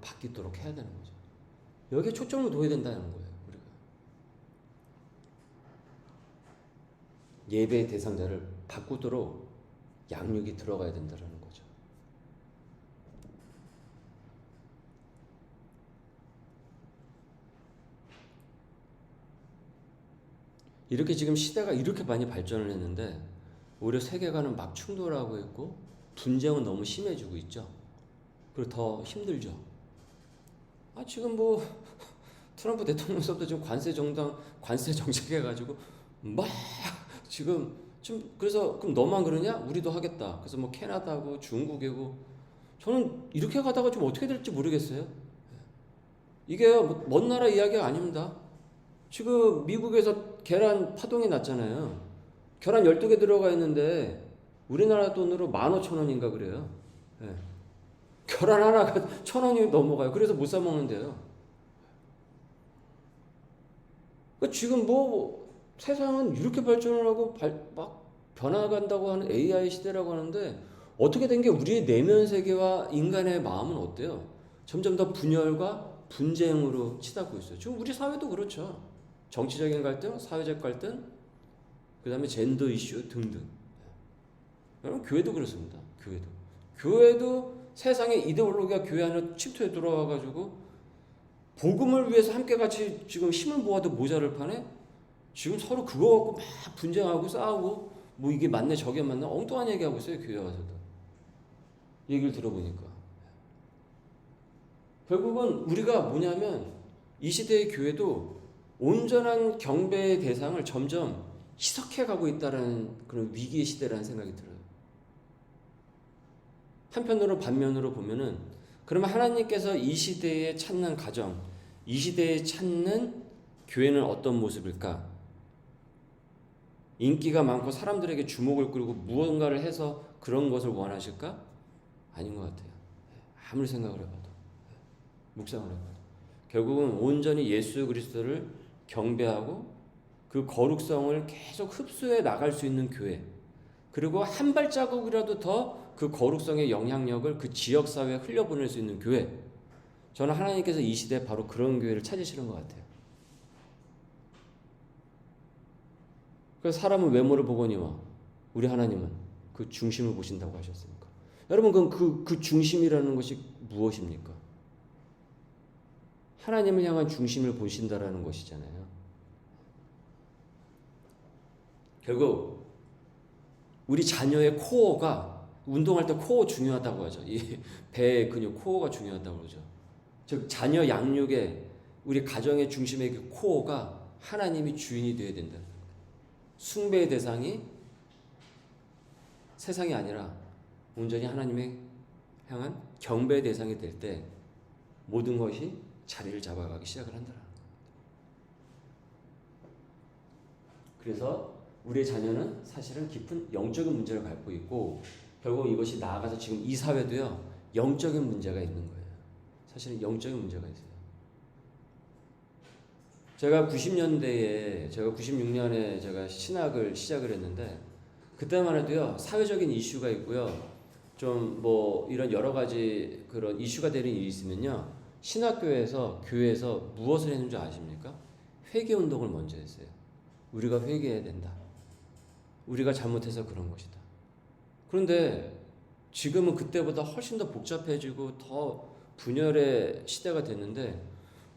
바뀌도록 해야 되는 거죠. 여기에 초점을 둬야 된다는 거예요. 우리가 예배의 대상자를 바꾸도록 양육이 들어가야 된다는 거죠. 이렇게 지금 시대가 이렇게 많이 발전을 했는데 오히려 세계관은 막 충돌하고 있고 분쟁은 너무 심해지고 있죠. 그리고 더 힘들죠. 지금 뭐 트럼프 대통령서부터 지금 관세 정책 해가지고 막 지금 그래서 그럼 너만 그러냐? 우리도 하겠다. 그래서 뭐 캐나다고 중국이고 저는 이렇게 가다가 좀 어떻게 될지 모르겠어요. 이게 먼 나라 이야기가 아닙니다. 지금 미국에서 계란 파동이 났잖아요. 계란 12개 들어가 있는데 우리나라 돈으로 15,000원인가 그래요. 네. 계란 하나가 1,000원이 넘어가요. 그래서 못 사 먹는데요. 그러니까 지금 뭐 세상은 이렇게 발전을 하고 막 변화간다고 하는 AI 시대라고 하는데 어떻게 된 게 우리의 내면 세계와 인간의 마음은 어때요? 점점 더 분열과 분쟁으로 치닫고 있어요. 지금 우리 사회도 그렇죠. 정치적인 갈등, 사회적 갈등, 그 다음에 젠더 이슈 등등. 여러분 교회도 그렇습니다. 교회도 세상의 이데올로기가 교회 안에 침투해 들어와가지고 복음을 위해서 함께 같이 지금 힘을 모아도 모자를 파네. 지금 서로 그거 갖고 막 분쟁하고 싸우고 뭐 이게 맞네 저게 맞나 엉뚱한 얘기하고 있어요. 교회 와서도 얘기를 들어보니까 결국은 우리가 뭐냐면 이 시대의 교회도 온전한 경배의 대상을 점점 희석해 가고 있다는 그런 위기의 시대라는 생각이 들어요. 한편으로 반면으로 보면은 그러면 하나님께서 이 시대에 찾는 가정, 이 시대에 찾는 교회는 어떤 모습일까? 인기가 많고 사람들에게 주목을 끌고 무언가를 해서 그런 것을 원하실까? 아닌 것 같아요. 아무리 생각을 해봐도, 묵상을 해봐도 결국은 온전히 예수 그리스도를 경배하고 그 거룩성을 계속 흡수해 나갈 수 있는 교회, 그리고 한 발자국이라도 더 그 거룩성의 영향력을 그 지역사회에 흘려보낼 수 있는 교회, 저는 하나님께서 이 시대에 바로 그런 교회를 찾으시는 것 같아요. 그래서 사람은 외모를 보거니와 우리 하나님은 그 중심을 보신다고 하셨으니까. 여러분 그럼 그 중심이라는 것이 무엇입니까? 하나님을 향한 중심을 보신다라는 것이잖아요. 결국 우리 자녀의 코어가 운동할 때 코어 중요하다고 하죠. 이 배의 근육 코어가 중요하다고 그러죠. 즉 자녀 양육에 우리 가정의 중심의 그 코어가 하나님이 주인이 되어야 된다. 숭배의 대상이 세상이 아니라 온전히 하나님의 향한 경배의 대상이 될 때 모든 것이 자리를 잡아가기 시작을 한다. 그래서 우리의 자녀는 사실은 깊은 영적인 문제를 갖고 있고 결국 이것이 나아가서 지금 이 사회도요 영적인 문제가 있는 거예요. 사실은 영적인 문제가 있어요. 제가 96년에 제가 신학을 시작을 했는데 그때만 해도요 사회적인 이슈가 있고요 좀 뭐 이런 여러 가지 그런 이슈가 되는 일이 있으면요 신학교에서 교회에서 무엇을 했는지 아십니까? 회개 운동을 먼저 했어요. 우리가 회개해야 된다. 우리가 잘못해서 그런 것이다. 그런데 지금은 그때보다 훨씬 더 복잡해지고 더 분열의 시대가 됐는데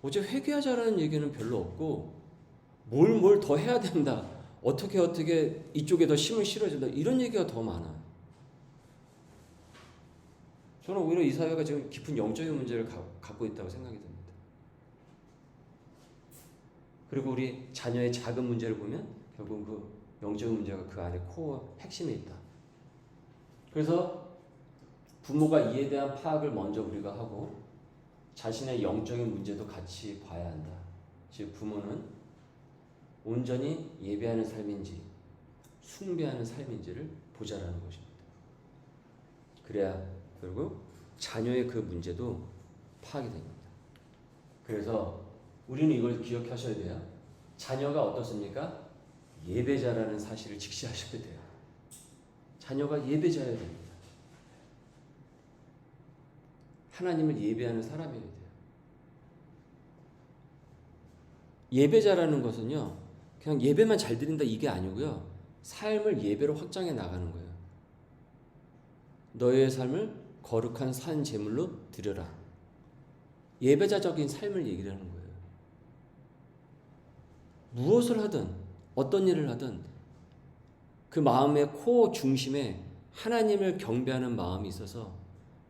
어제 회개하자라는 얘기는 별로 없고 뭘 더 해야 된다. 어떻게 이쪽에 더 힘을 실어준다. 이런 얘기가 더 많아요. 저는 오히려 이 사회가 지금 깊은 영적인 문제를 갖고 있다고 생각이 듭니다. 그리고 우리 자녀의 작은 문제를 보면 결국 그 영적인 문제가 그 안에 코어 핵심에 있다. 그래서 부모가 이에 대한 파악을 먼저 우리가 하고 자신의 영적인 문제도 같이 봐야 한다. 즉 부모는 온전히 예배하는 삶인지 숭배하는 삶인지를 보자라는 것입니다. 그래야 결국 자녀의 그 문제도 파악이 됩니다. 그래서 우리는 이걸 기억하셔야 돼요. 자녀가 어떻습니까? 예배자라는 사실을 직시하셔야 돼요. 자녀가 예배자여야 됩니다. 하나님을 예배하는 사람이어야 돼요. 예배자라는 것은요, 그냥 예배만 잘 드린다 이게 아니고요, 삶을 예배로 확장해 나가는 거예요. 너의 삶을 거룩한 산 제물로 드려라. 예배자적인 삶을 얘기를 하는 거예요. 무엇을 하든 어떤 일을 하든 그 마음의 코어 중심에 하나님을 경배하는 마음이 있어서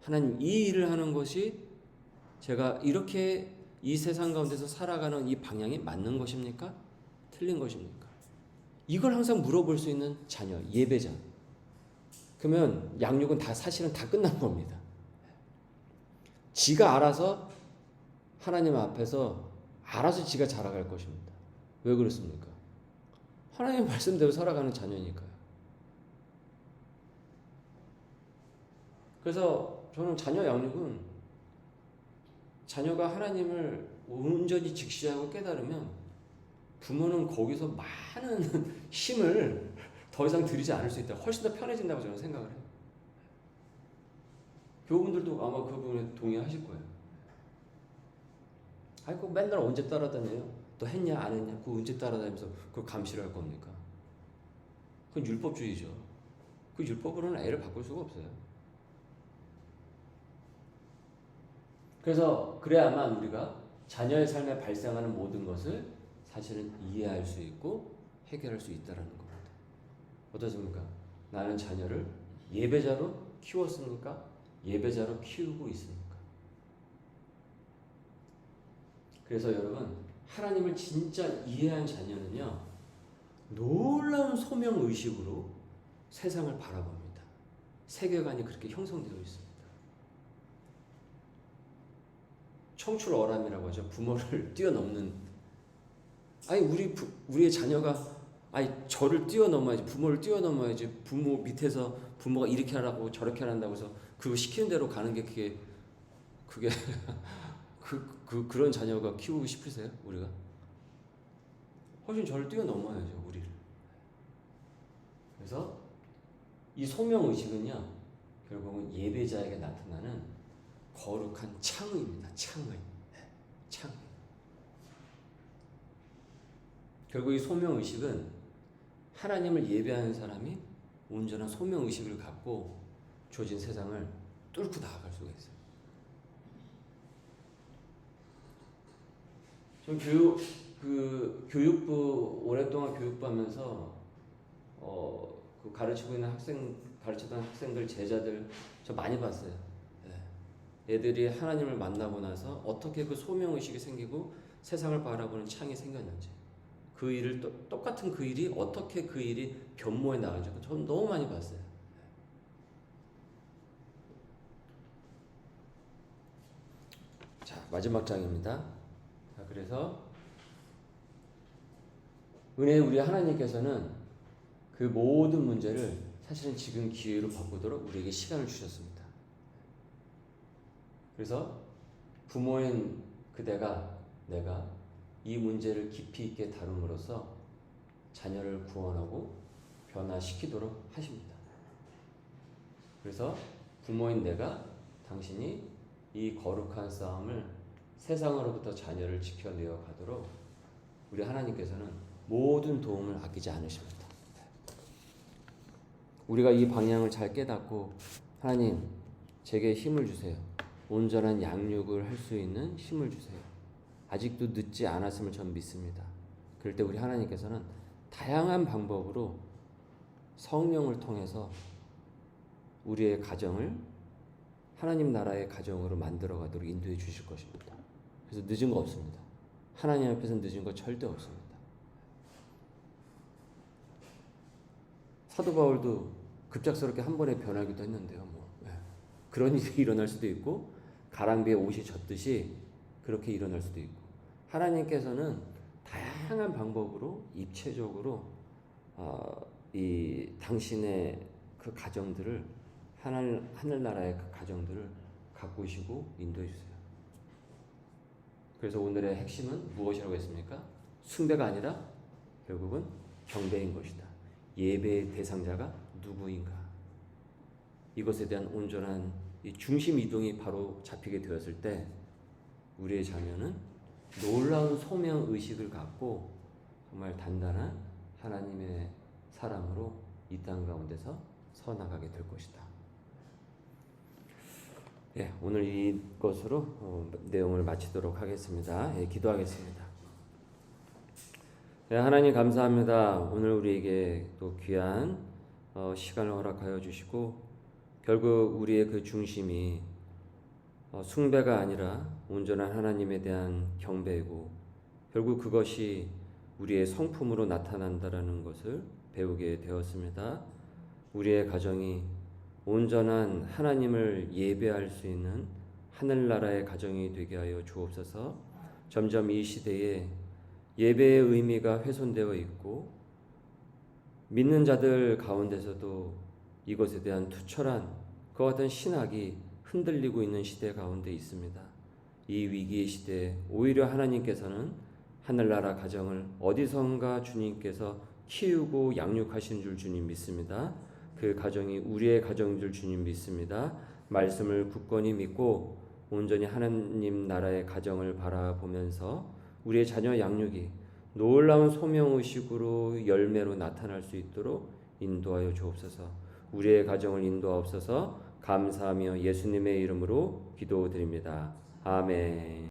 하나님 이 일을 하는 것이 제가 이렇게 이 세상 가운데서 살아가는 이 방향이 맞는 것입니까? 틀린 것입니까? 이걸 항상 물어볼 수 있는 자녀, 예배자. 그러면 양육은 사실은 다 끝난 겁니다. 지가 알아서 하나님 앞에서 알아서 지가 자라갈 것입니다. 왜 그렇습니까? 하나님 말씀대로 살아가는 자녀니까요. 그래서 저는 자녀 양육은 자녀가 하나님을 온전히 직시하고 깨달으면 부모는 거기서 많은 힘을 더 이상 들이지 않을 수 있다. 훨씬 더 편해진다고 저는 생각을 해요. 교우분들도 아마 그 부분에 동의하실 거예요. 아이고 맨날 언제 따라다녀요? 또 했냐 안 했냐? 그거 언제 따라다니면서 그걸 감시를 할 겁니까? 그건 율법주의죠. 그 율법으로는 애를 바꿀 수가 없어요. 그래서 그래야만 우리가 자녀의 삶에 발생하는 모든 것을 사실은 이해할 수 있고 해결할 수 있다라는 겁니다. 어떻습니까? 나는 자녀를 예배자로 키웠습니까? 예배자로 키우고 있습니까? 그래서 여러분, 하나님을 진짜 이해한 자녀는요, 놀라운 소명의식으로 세상을 바라봅니다. 세계관이 그렇게 형성되어 있습니다. 청출어람이라고 하죠. 부모를 뛰어넘는. 아니 우리의 자녀가 저를 뛰어넘어야지, 부모를 뛰어넘어야지. 부모 밑에서 부모가 이렇게 하라고 저렇게 하란다고 해서 그거 시키는 대로 가는 게 그게 그런 자녀가 키우고 싶으세요? 우리가 훨씬 저를 뛰어넘어야죠, 우리를. 그래서 이 소명 의식은요, 결국은 예배자에게 나타나는 거룩한 창의입니다. 창의. 결국 이 소명 의식은 하나님을 예배하는 사람이 온전한 소명 의식을 갖고 주어진 세상을 뚫고 나아갈 수가 있어요. 좀 교육부 오랫동안 교육하면서 그 가르치던 학생들 제자들 저 많이 봤어요. 애들이 하나님을 만나고 나서 어떻게 그 소명 의식이 생기고 세상을 바라보는 창이 생겼는지, 그 일을 똑같은 그 일이 어떻게 그 일이 변모해 나가는지 저는 너무 많이 봤어요. 자, 마지막 장입니다. 자, 그래서 은혜의 우리 하나님께서는 그 모든 문제를 사실은 지금 기회로 바꾸도록 우리에게 시간을 주셨습니다. 그래서 부모인 그대가 내가 이 문제를 깊이 있게 다룸으로써 자녀를 구원하고 변화시키도록 하십니다. 그래서 부모인 내가 당신이 이 거룩한 싸움을 세상으로부터 자녀를 지켜내어 가도록 우리 하나님께서는 모든 도움을 아끼지 않으십니다. 우리가 이 방향을 잘 깨닫고 하나님 제게 힘을 주세요. 온전한 양육을 할 수 있는 힘을 주세요. 아직도 늦지 않았음을 전 믿습니다. 그럴 때 우리 하나님께서는 다양한 방법으로 성령을 통해서 우리의 가정을 하나님 나라의 가정으로 만들어 가도록 인도해 주실 것입니다. 그래서 늦은 거 없습니다. 하나님 앞에서 늦은 거 절대 없습니다. 사도 바울도 급작스럽게 한 번에 변하기도 했는데요. 그런 일이 일어날 수도 있고 가랑비에 옷이 젖듯이 그렇게 일어날 수도 있고, 하나님께서는 다양한 방법으로 입체적으로 이 당신의 그 가정들을 하늘나라의 그 가정들을 가꾸시고 인도해 주세요. 그래서 오늘의 핵심은 무엇이라고 했습니까? 숭배가 아니라 결국은 경배인 것이다. 예배의 대상자가 누구인가? 이것에 대한 온전한 이 중심 이동이 바로 잡히게 되었을 때 우리의 자녀는 놀라운 소명 의식을 갖고 정말 단단한 하나님의 사람으로 이 땅 가운데서 서나가게 될 것이다. 오늘 이것으로 내용을 마치도록 하겠습니다. 기도하겠습니다. 하나님 감사합니다. 오늘 우리에게 또 귀한 시간을 허락하여 주시고, 결국 우리의 그 중심이 숭배가 아니라 온전한 하나님에 대한 경배이고, 결국 그것이 우리의 성품으로 나타난다라는 것을 배우게 되었습니다. 우리의 가정이 온전한 하나님을 예배할 수 있는 하늘나라의 가정이 되게 하여 주옵소서. 점점 이 시대에 예배의 의미가 훼손되어 있고 믿는 자들 가운데서도 이것에 대한 투철한 그와 같은 신학이 흔들리고 있는 시대 가운데 있습니다. 이 위기의 시대에 오히려 하나님께서는 하늘나라 가정을 어디선가 주님께서 키우고 양육하시는 줄 주님 믿습니다. 그 가정이 우리의 가정인 줄 주님 믿습니다. 말씀을 굳건히 믿고 온전히 하나님 나라의 가정을 바라보면서 우리의 자녀 양육이 놀라운 소명의식으로 열매로 나타날 수 있도록 인도하여 주옵소서. 우리의 가정을 인도하옵소서. 감사하며 예수님의 이름으로 기도드립니다. 아멘.